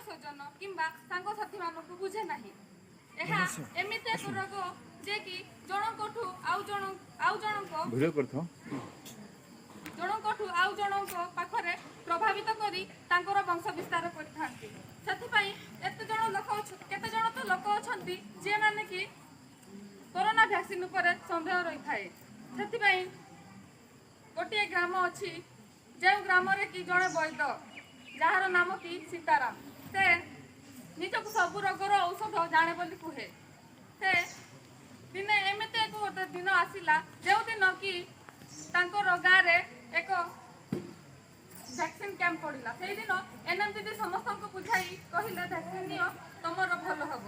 ସ୍ୱଜନ କିମ୍ବା ସାଙ୍ଗସାଥୀମାନଙ୍କୁ ବୁଝେ ନାହିଁ। ଏହା ଏମିତି ଏକ ରୋଗ ଯେ କି ଜଣଙ୍କଠୁ ଆଉ ଜଣଙ୍କ ପାଖରେ ପ୍ରଭାବିତ କରି ତାଙ୍କର ବଂଶ ବିସ୍ତାର କରିଥାନ୍ତି। ସେଥିପାଇଁ କେତେ ଜଣ ତ ଲୋକ ଅଛନ୍ତି ଯେଉଁମାନେ କି କରୋନା ଭ୍ୟାକ୍ସିନ୍ ଉପରେ ସନ୍ଦେହ ରହିଥାଏ। ସେଥିପାଇଁ ଗୋଟିଏ ଗ୍ରାମ ଅଛି, ଯେଉଁ ଗ୍ରାମରେ କି ଜଣେ ବୈଦ୍ୟ, ଯାହାର ନାମ କି ସୀତାରାମ। ସେ ନିଜକୁ ସବୁ ରୋଗର ଔଷଧ ଜାଣେ ବୋଲି କୁହେ। ସେ ଦିନେ ଏମିତି ଏକ ଗୋଟେ ଦିନ ଆସିଲା ଯେଉଁଦିନ କି ତାଙ୍କର ଗାଁରେ ଏକ ଭ୍ୟାକ୍ସିନ୍ କ୍ୟାମ୍ପ ପଡ଼ିଲା। ସେଇଦିନ ଏନଏମ୍ ଦିଦି ସମସ୍ତଙ୍କୁ ବୁଝାଇ କହିଲେ ଭ୍ୟାକ୍ସିନ୍ ନିଅ, ତମର ଭଲ ହେବ।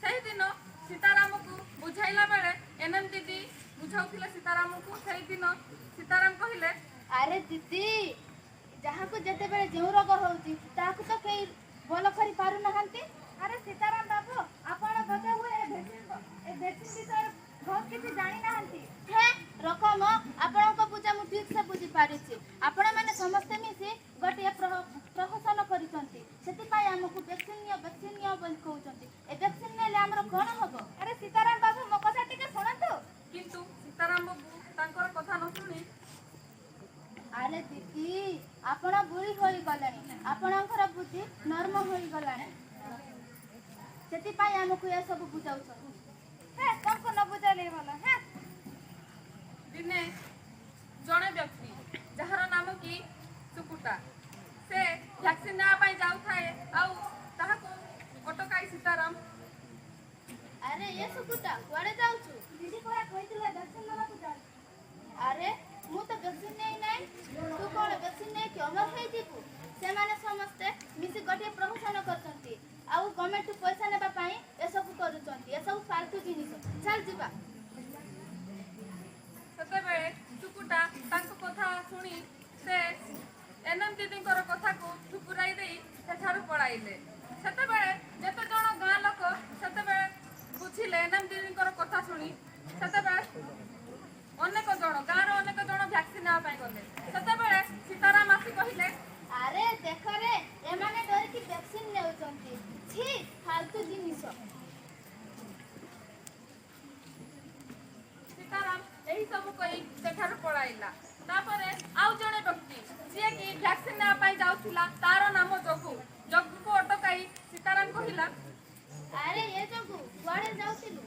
ସେହିଦିନ ସୀତାରାମକୁ ବୁଝାଇଲା ବେଳେ ଏନଏମ୍ ଦିଦି ବୁଝାଉଥିଲେ ସୀତାରାମକୁ। ସେଇଦିନ ସୀତାରାମ କହିଲେ, ଆରେ ଦିଦି, ଯାହାକୁ ଯେତେବେଳେ ଯେଉଁ ରୋଗ ହେଉଛି ତାହାକୁ ତ କେହି ଭଲ କରିପାରୁନାହାନ୍ତି। ଆରେ ସୀତାରାମ ବାବୁ, ଆପଣ ବୋଧେ ହୁଏ ଏ ଭ୍ୟାକ୍ସିନ୍ ବିଷୟରେ ବହୁତ କିଛି ଜାଣିନାହାନ୍ତି। ହେ ରକମ, ଆପଣଙ୍କ ପୂଜା ମୁଁ ଠିକ୍ ସେ ବୁଝିପାରିଛି। ଆପଣମାନେ ସମସ୍ତେ ମିଶି ଗୋଟିଏ ପ୍ରହସନ କରିଛନ୍ତି। ସେଥିପାଇଁ ଆମକୁ ଭ୍ୟାକ୍ସିନ୍ ନିଅ ବୋଲି କହୁଛନ୍ତି। ଏ ଭ୍ୟାକ୍ସିନ୍ ନେଲେ ଆମର କ'ଣ ହେବ? ଆରେ ସୀତାରାମ ବାବୁ, ମୋ କଥା ଟିକେ ଶୁଣନ୍ତୁ। କିନ୍ତୁ ସୀତାରାମ ବାବୁ ତାଙ୍କର କଥା ନ ଶୁଣି, ଆରେ ଦିଦି, ଆପଣ ବୁଢ଼ୀ ହୋଇଗଲେଣି, ଆପଣଙ୍କର ବୁଦ୍ଧି ନର୍ମ ହୋଇଗଲାଣି। ସେଥିପାଇଁ ଆମକୁ ଏସବୁ ବୁଝାଉଛନ୍ତି। ତମକୁ ନ ବୁଝାଇଲେ ଭଲ। ଦିନେ ଜଣେ ବ୍ୟକ୍ତି, ଯାହାର ନାମ କି ସୁକୁଟା, ସେ ଭ୍ୟାକ୍ସିନ୍ ନେବା ପାଇଁ ଯାଉଥାଏ। ଆଉ ତାହାକୁ ଅଟକାଇ ସୀତାରାମ, ଆରେ ଏ ସୁକୁଟା, କୁଆଡ଼େ ଯାଉଛୁ? ଦିଦି ପରା କହିଥିଲେ ଭ୍ୟାକ୍ସିନ୍ ନେବାକୁ ଯାଉ। ଆରେ ମୁଁ ତ ଭ୍ୟାକ୍ସିନ୍ ନେଇ ନାହିଁ। ତୁ କ'ଣ ଭ୍ୟାକ୍ସିନ୍ ନେଇକି ଅମର ହେଇଯିବୁ? ସେମାନେ ସମସ୍ତେ ମିଶି ଗୋଟିଏ ପ୍ରହସନ କରୁଛନ୍ତି ଆଉ ଗଭର୍ଣ୍ଣମେଣ୍ଟରୁ ପଇସା ନେବା ପାଇଁ ଏସବୁ କରୁଛନ୍ତି। ଏସବୁ ଫାଲତୁ ଜିନିଷ। ଚାଲ ଯିବା। ସେତେବେଳେ ସୁକୁଟା ତାଙ୍କ କଥା ଶୁଣି ସେ ଏନଏମ୍ ଦିଦିଙ୍କର କଥାକୁ ଠୁକୁରାଇ ଦେଇ ସେଠାରୁ ପଳାଇଲେ। ସେତେବେଳେ ଯେତେ ଜଣ ଗାଁ ଲୋକ ସେତେବେଳେ ବୁଝିଲେ ଏନଏମ୍ ଦିଦିଙ୍କର କଥା ଶୁଣି, ସେତେବେଳେ ଗାଁର ଅନେକ ଜଣ ଭ୍ୟାକ୍ସିନ୍ ନେବା ପାଇଁ ଗଲେ। ସେତେବେଳେ ସୀତାରାମ ଆସି କହିଲେ, ଆରେ ଦେଖରେ, ଏମାନେ ଡରିକି ଭ୍ୟାକ୍ସିନ୍ ନେଉଛନ୍ତି। ଛି, ଫାଲତୁ ଜିନିଷ। ସୀତାରାମ ଏହି ସବୁ କହି ସେଠାରୁ ପଳାଇଲା। ତାପରେ ଆଉ ଜଣେ ବ୍ୟକ୍ତି, ଯିଏକି ଭ୍ୟାକ୍ସିନ୍ ନେବା ପାଇଁ ଯାଉଥିଲା, ତାର ନାମ ଯୋଗୁ। ଯୋଗୁକୁ ଅଟକାଇ ସୀତାରାମ କହିଲା, ଆରେ ଏ ଯୋଗୁ, କୁଆଡ଼େ ଯାଉଥିଲୁ?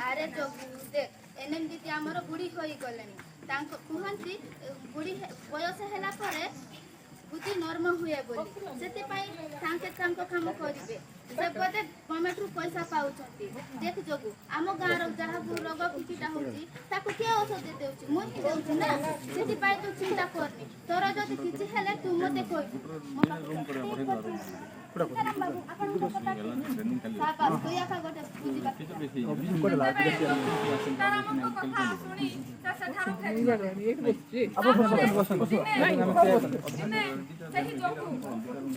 ଆରେ ଯୋଗୁ, ଦେଖ, ଏନଏମ୍ ଦିଦି ଆମର ବୁଢ଼ୀ ହୋଇଗଲେଣି। ତାଙ୍କ କୁହନ୍ତି ବୁଢ଼ୀ ବୟସ ହେଲା ପରେ ବୁଦ୍ଧି ନର୍ମ ହୁଏ ବୋଲି। ସେଥିପାଇଁ ତାଙ୍କେ ତାଙ୍କ କାମ କରିବେ। ସେ ବୋଧେ ଗଭର୍ଣ୍ଣମେଣ୍ଟରୁ ପଇସା ପାଉଛନ୍ତି। ଦେଖ ଯୋଗୁ, ଆମ ଗାଁର ଯାହାକୁ ରୋଗ କିଛିଟା ହେଉଛି ତାକୁ କିଏ ଔଷଧ ଦେଉଛି? ମୁଁ ହିଁ ଦେଉଛି ନା। ସେଥିପାଇଁ ତୁ ଚିନ୍ତା କରନି। ତୋର ଯଦି କିଛି ହେଲେ ତୁ ମୋତେ କହିବୁ। ସୀତାରାମ ବାବୁ, ଆପଣଙ୍କ କଥା ସାବାସ୍, ତୁ ଏକା ଗୋଟେ ବୁଝିବା। ସୀତାରାମଙ୍କ କଥା ଶୁଣି ସେ ସେଠାରୁ ଫେରିଲେ। ଦିନେ ସେହି ଯୋଗୁ,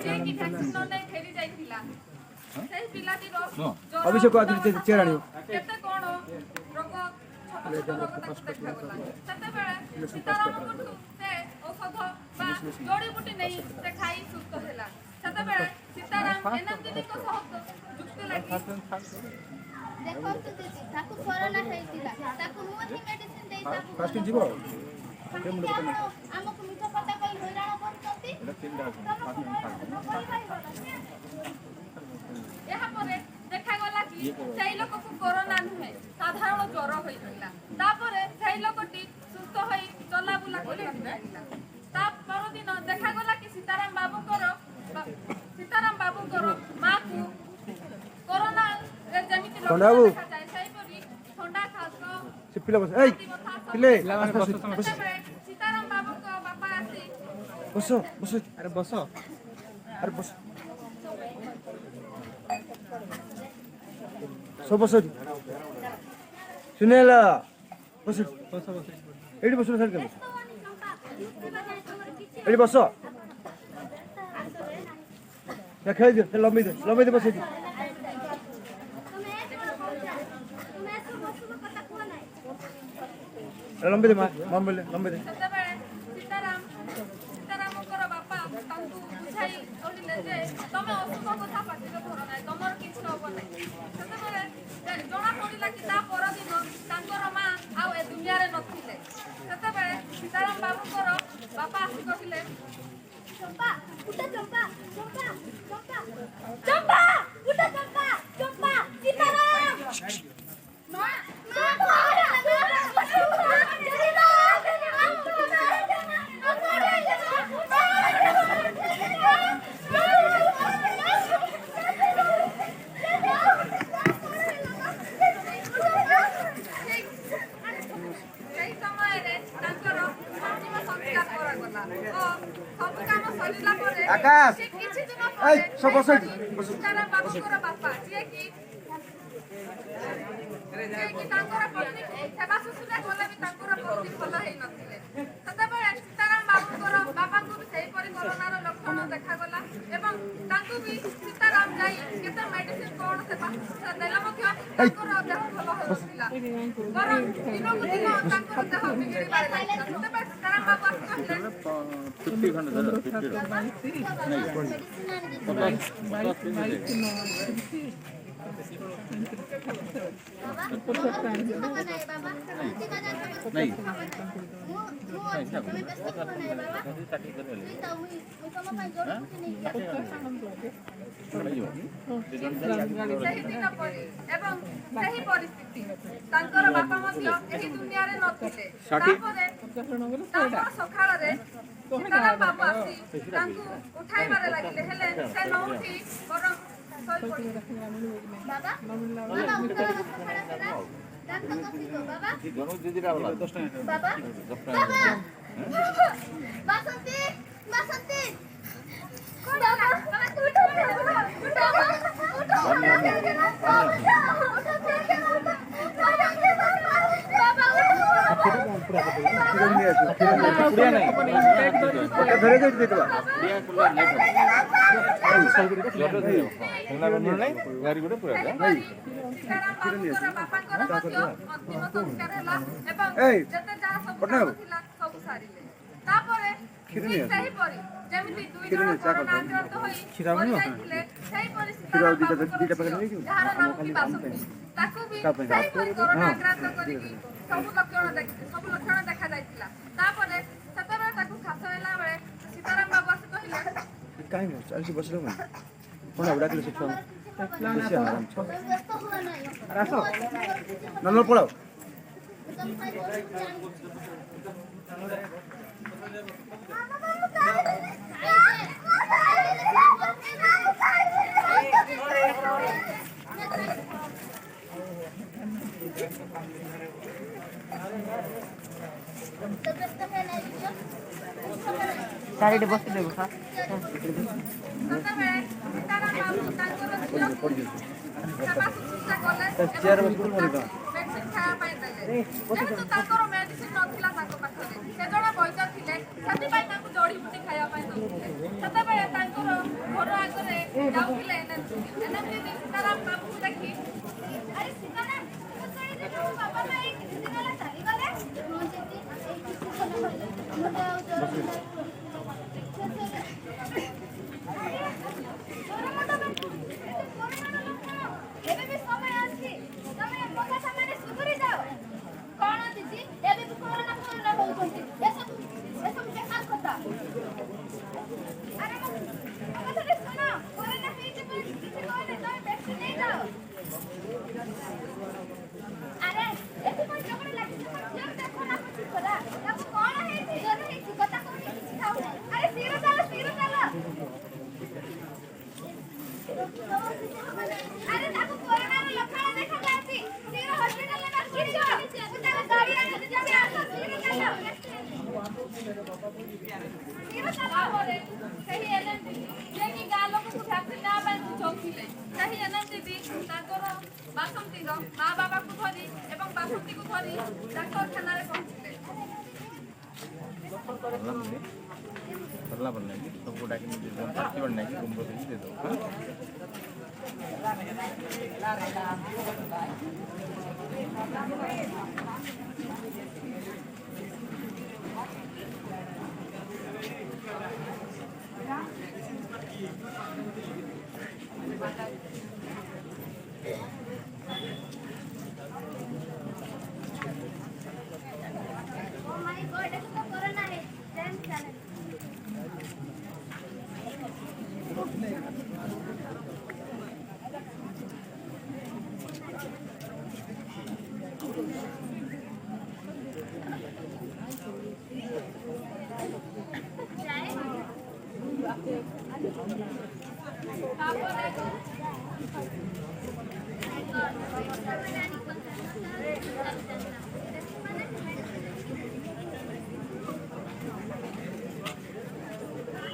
ଯିଏକି ଭ୍ୟାକ୍ସିନ୍ ନ ନେଇ ଫେରି ଯାଇଥିଲା, ସେହି ପିଲାଟିର କେତେ କ'ଣ ରୋଗ, ଛୋଟ ଛୋଟ ରୋଗ ତାକୁ ଦେଖାଗଲା। ସେତେବେଳେ ସୀତାରାମଙ୍କଠୁ ସେ ଔଷଧ ବା ଜଡ଼ିବୁଟି ନେଇ ସେ ଖାଇ ସୁସ୍ଥ ହେଲା। ସେତେବେଳେ ସୀତାରାମ ଏନଏମ୍ ଦିଦିଙ୍କ ସହ ଯୁକ୍ତି ଲାଗି, ଦେଖନ୍ତୁ ଦିଦି, ତାକୁ କରୋନା ହେଇଥିଲା। ତାକୁ ମୁଁ ହିଁ ମେଡିସିନ୍ ଦେଇ ତାକୁ ଆମକୁ ମିଛ କଥା କହି ହଇରାଣ କରୁଛନ୍ତି। ଏହାପରେ ଦେଖାଗଲା କି ସେହି ଲୋକକୁ କରୋନା ନୁହେଁ, ସାଧାରଣ ଜ୍ୱର ହୋଇଥିଲା। ତାପରେ ସେହି ଲୋକଟି ସୁସ୍ଥ ହୋଇ ଚଲାବୁଲା କରିବାକୁ ଲାଗିଲା। ତା ପରଦିନ ଦେଖାଗଲା କି ସୀତାରାମ ବାବୁଙ୍କର ମାକୁ କରୋନାରେ ଯେମିତି ଦେଖାଯାଏ, ସେହିପରି ଥଣ୍ଡା, ଖାସ, ଛାତି ବଥା ସବୁ। ସେତେବେଳେ ସୀତାରାମ ବାବୁଙ୍କ ବାପା ଆସି, सुनेला बस एडी बस साइड के एडी बस या खेल दे लंबी दे बस एडी लंबी दे मां बोले लंबी दे। ସେତେବେଳେ ସୀତାରାମଙ୍କର ବାପା ତାଙ୍କୁ ଦେଖାଇ କହିଲେ ଯେ ତମେ ଅଶୁଭ କଥା ପାଟିରେ ଧର ନାହିଁ, ତମର କିଛି ହବ ନାହିଁ। ସେତେବେଳେ ଜଣା ପଡ଼ିଲା କି ତା ପରଦିନ ତାଙ୍କର ମା ଆଉ ଏ ଦୁନିଆରେ ନଥିଲେ। ସେତେବେଳେ ସୀତାରାମ ବାବୁଙ୍କର ବାପା ଆସି କହିଲେ, ଚମ୍ପା ଉଠ ଚମ୍ପା ଚମ୍ପା ଚମ୍ପା ଚମ୍ପା ଉଠ ଚମ୍ପା ଚମ୍ପା ସୀତାରାମ ମା ସେହି ସମୟରେ ତାଙ୍କର ଅନ୍ତିମ ସଂସ୍କାର କରାଗଲା ଓ ସବୁ କାମ ସରିଲା ପରେ ଆକାଶ! କିଛି ଦିନ ଏଇ, ପରେ ସବୁ ବସ ଏଠି, ବସ। ସୀତାରାମ ବାବୁଙ୍କର ବାପା ଯିଏକି ତାଙ୍କର ପତ୍ନୀ ସେବା ଶୁଶ୍ରୂଷା କଲେ ବି ତାଙ୍କର ପତ୍ନୀ ଭଲ ହେଇନଥିଲେ। ସେତେବେଳେ ସୀତାରାମ ବାବୁଙ୍କର ବାପାଙ୍କୁ ବି ସେହିପରି କରୋନାର ଲକ୍ଷଣ ଦେଖାଗଲା ଏବଂ ତାଙ୍କୁ ବି ସୀତାରାମ ଯାଇ କେତେ ମେଡିସିନ କଣ ସେବା ଶୁଶ୍ରୂଷା ଦେଲେ ମଧ୍ୟ ତାଙ୍କର ଦେହ ଭଲ ହେଉନଥିଲା। ବରଂ ଦିନକୁ ଦିନ ତାଙ୍କର ଦେହ ବିଗିଡ଼ିବାରେ ଲାଗିଲା। ସେତେବେଳେ ସୀତାରାମ ବାବୁ ଆସି କହିଲେ, ସେହି ଦିନ ପରି ଏବଂ ସେହି ପରିସ୍ଥିତି ତାଙ୍କର ବାପା ମଧ୍ୟ ଏହି ଦୁନିଆରେ ନଥିଲେ। ତାପରେ ତାଙ୍କର ସକାଳରେ ସୀତାରାମ ବାବୁ ଆସି ତାଙ୍କୁ ଉଠାଇବାରେ ଲାଗିଲେ, ହେଲେ ସେ ନ ଉଠି ବରଂ ଶୋଇପଡ଼ିଲେ। ବାବା ବାବା ଉତ୍ତର ସକାଳ ହେଲା ଦାନ୍ତ ଘଷିବ ବାବା ବାବା ବାବା ବାସନ୍ତୀ ବାସନ୍ତୀ ବାବା ବାବା ତୁ ଉଠ ବାପାଙ୍କର ମଧ୍ୟ ଅନ୍ତିମ ସଂସ୍କାର ହେଲା ଏବଂ ଯେତେ ଯାହା ସବୁ କାମ ଥିଲା ସବୁ ସାରିଲେ। ତାପରେ ସେହିପରି ଯେମିତି ଦୁଇ ଜଣ କରୋନା ଆକ୍ରାନ୍ତ ହୋଇ ମରିଯାଇଥିଲେ, ସେହିପରି ସୀତାରାମ ବାବୁଙ୍କର ଝିଅ, ଯାହାର ନାମ କି ବାସନ୍ତୀ, ତାକୁ ବି ସେହିପରି କରୋନା ଆକ୍ରାନ୍ତ କରିକି ସବୁ ଲକ୍ଷଣ ଦେଖାଯାଇଥିଲା। ତାପରେ ସେତେବେଳେ ତାକୁ ଖାସ ହେଲା ବେଳେ ସୀତାରାମ ବାବୁ ଆସି କହିଲେ, କାହିଁକି ଚାଲିଛି ବସିଲେ କ'ଣ ଡାକିଲେ ସେ ଛୁଆ ଆସ ନହେଲେ ପଳାଅ। ସାଇଡ୍ ବସିଲେ କଥା ସେତେବେଳେ ସୀତାରାମ ବାବୁ ତାଙ୍କର ଝିଅକୁ ସେବା ଶୁଶ୍ରୂଷା କଲେ ଚେୟାର ଏବଂ ବସି ପଡ଼ିବ। ମେଡିସିନ ଖାଇବା ପାଇଁ ଦେଲେ। ଯେହେତୁ ତାଙ୍କର ମେଡିସିନ ନଥିଲା ତାଙ୍କ ପାଖରେ, ସେ ଜଣେ ବୈଦ୍ୟ ଥିଲେ, ସେଥିପାଇଁ ତାଙ୍କୁ ଜଡ଼ିବୁଟି ଖାଇବା ପାଇଁ ଦଉଥିଲେ। ସେତେବେଳେ ତାଙ୍କର ଘର ଆଗରେ ଯାଉଥିଲେ ଏନଏମସି ସୀତାରାମ ବାବୁଙ୍କୁ ଦେଖି, ଆରେ ସୀତାରାମ ମୁଁ ଶୁଣିଛି ତୋ ବାବା ମା ଏଇ କିଛି ଦିନ ହେଲା ଚାଲିଗଲେ। ହଁ ଦିଦି ଏଇ କିଛି ଦିନ ହେଲା ମୋତେ ଆଉ ଜ୍ୱର ଏବେ ବି ସମୟ ଅଛି, ତମେ କଥା ସାମ୍ନାରେ ସୁଧୁରି ଯାଅ। କଣ ଦିଦି ଏବେ ବି କରୋନା ହଉଛନ୍ତି ଏସବୁ ବେକାର କଥା। ଆରେ ମୋ କଥାଟା ଶୁଣ, କରୋନା ହେଇଛି ବୋଲି କିଛି କହିଲେ ତମେ ଭ୍ୟାକ୍ସିନ ନେଇଯାଅ। ଆରେ ଏଥିପାଇଁ ଝଗଡ଼ା ଲାଗିଛି, ମୋ ଝିଅକୁ ଦେଖ ନା ପଛିି ପରା, ତାକୁ କଣ ହେଇଛି? ଜ୍ୱର ହେଇଛି, କଥା କହୁନି, କିଛି ଖାଉନି। ଆରେ ସ୍ଥିର ଚାଲ ଆରେ ତାକୁ କରୋନାର ଲକ୍ଷଣ ଦେଖାଯାଉଛି, ଶୀଘ୍ର ହସ୍ପିଟାଲରେ ଡାକ୍ତର ଦିଅ। ମୁଁ ତାର ଗାଡ଼ି ଆଣିକି ଯିବି, ଆସ ଶୀଘ୍ର ଚାଲ। ତାପରେ ସେହି ଏନଏମସି ଯିଏକି ଗାଁ ଲୋକଙ୍କୁ ଭ୍ୟାକ୍ସିନ ନେବା ପାଇଁ ବୁଝାଉଥିଲେ, ସେହି ଏନଏମସି ତାଙ୍କର ବାସନ୍ତୀର ମା ବାବାଙ୍କୁ ଧରି ଏବଂ ବାସନ୍ତୀକୁ ଧରି ଡାକ୍ତରଖାନାରେ ପହଞ୍ଚିଲେ। सरला बनना है सबको डाके दे दो पार्टी बनना है तुमको दे दो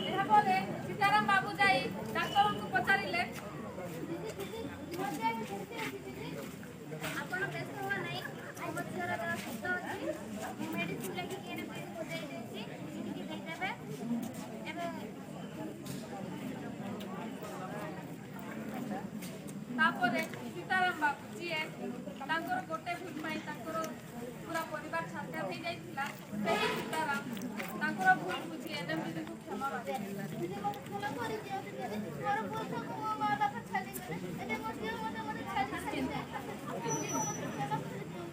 ଏହାପରେ ସୀତାରାମ ବାବୁ ଯାଇ ଡାକ୍ତରଙ୍କୁ ପଚାରିଲେ ଆପଣ ବ୍ୟସ୍ତ ହୁଅ ନାହିଁ ମୋ ଝିଅର ଦେହ ସୁସ୍ଥ ଅଛି ମୁଁ ମେଡିସିନ ଲେଖିକି ଏନେ ବୁଝେଇ ଦେଇଛି ଟିକେ ଦେଇଦେବେ ଏବେ ତାପରେ ସୀତାରାମ ବାବୁ ଯିଏ ତାଙ୍କର ଗୋଟେ ଭୁଲ ପାଇଁ ତାଙ୍କର ପୁରା ପରିବାର ଛାରଖାର ହେଇଯାଇଥିଲା ସେହି ସୀତାରାମ ତାଙ୍କର ଭୁଲ ବୁଝି ଏନଏମଡିକୁ କ୍ଷମା ମାଗିଥିଲେ। ଦିଦି ମୋତେ କ୍ଷମା କରିଦିଅ ଦିଦି ମୋର ଭୁଲ ସବୁ ମୋ ମା ବାପା ଛାଡ଼ିଗଲେ ଏବେ ମୋ ଝିଅ ମୋତେ ଛାଡ଼ିଯାଇଥିଲା ଦିଦି ମୋତେ କ୍ଷମା କରିଦିଅ।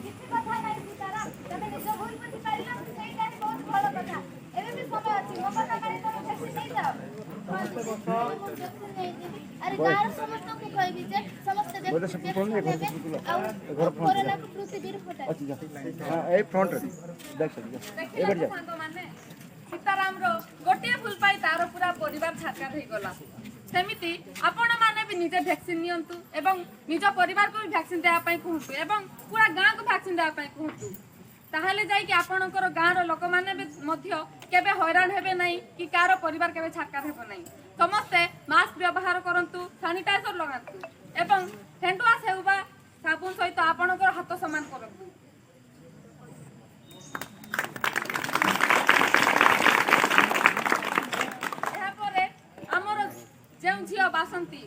କିଛି କଥା ନାହିଁ ସୀତାରାମ ତମେ ନିଜ ଭୁଲ ବୁଝିପାରିଲ ସେଇଟା ହିଁ ବହୁତ ଭଲ କଥା ଏବେ ବି ସମୟ ଅଛି ମୋ କଥା ମାନି ତମେ ଭ୍ୟାକ୍ସିନ ନେଇଯାଅ ଆରେ ଗାଁର ସମସ୍ତଙ୍କୁ କହିବି ଯେ ସମସ୍ତେ ନେବେ ଆଉ କରୋନାକୁ ପୃଥିବୀରୁ ହଟାଇ ଅଛି ଯା ଏ ଫ୍ରଣ୍ଟରେ ଦେখ ଦେଖିଲେ ତ ସାଙ୍ଗମାନେ ସୀତାରାମର ଗୋଟିଏ ଭୁଲ ପାଇଁ ତାର ପୁରା ପରିବାର ଛାରଖାର ହେଇଗଲା। ସେମିତି ଆପଣମାନେ ବି ନିଜେ ଭ୍ୟାକ୍ସିନ ନିଅନ୍ତୁ ଏବଂ ନିଜ ପରିବାରକୁ ବି ଭ୍ୟାକ୍ସିନ ଦେବା ପାଇଁ କୁହନ୍ତୁ ଏବଂ ପୁରା ଗାଁକୁ ଭ୍ୟାକ୍ସିନ ଦେବା ପାଇଁ କୁହନ୍ତୁ। ତାହେଲେ ଯାଇକି ଆପଣଙ୍କର ଗାଁର ଲୋକମାନେ ବି ମଧ୍ୟ କେବେ ହଇରାଣ ହେବେ ନାହିଁ କି କାହାର ପରିବାର କେବେ ଛାରଖାର ହେବ ନାହିଁ। ସମସ୍ତେ ମାସ୍କ ବ୍ୟବହାର କରନ୍ତୁ, ସାନିଟାଇଜର ଲଗାନ୍ତୁ ଏବଂ ହ୍ୟାଣ୍ଡ ୱାଶ ହେଉ ବା ସାବୁନ ସହିତ ଆପଣଙ୍କର ହାତ ସମାନ କରନ୍ତୁ। ଏହାପରେ ଆମର ଯେଉଁ ଝିଅ ବାସନ୍ତୀ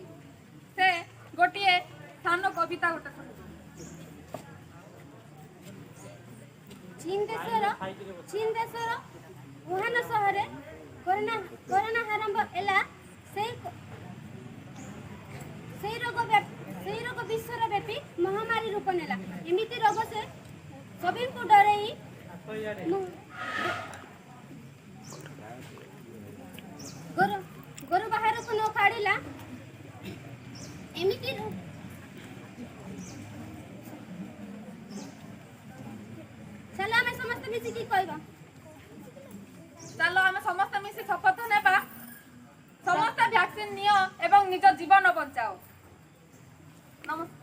ସେ ଗୋଟିଏ ସାନ କବିତା ଗୋଟେ ଶୁଣିବ। ଚୀନ ଦେଶର ଉହାନ ସହରରେ କରୋନା ଆରମ୍ଭ ହେଲା ସେଇ ରୋଗ ବିଶ୍ୱର ବ୍ୟାପୀ ମହାମାରୀ ରୂପ ନେଲା ଏମିତି ରୋଗ ସେ ସଭିଙ୍କୁ ଡରେଇ ଘରୁ ବାହାରକୁ ନ କାଢିଲା ଏମିତି ଚାଲ ଆମେ ସମସ୍ତେ ମିଶିକି କହିବା ଚାଲ ଆମେ ସମସ୍ତେ ମିଶି ଶପଥ ନେବା ସମସ୍ତେ ଭ୍ୟାକ୍ସିନ ନିଅ ଏବଂ ନିଜ ଜୀବନ ବଞ୍ଚାଅ। ନମସ୍କାର।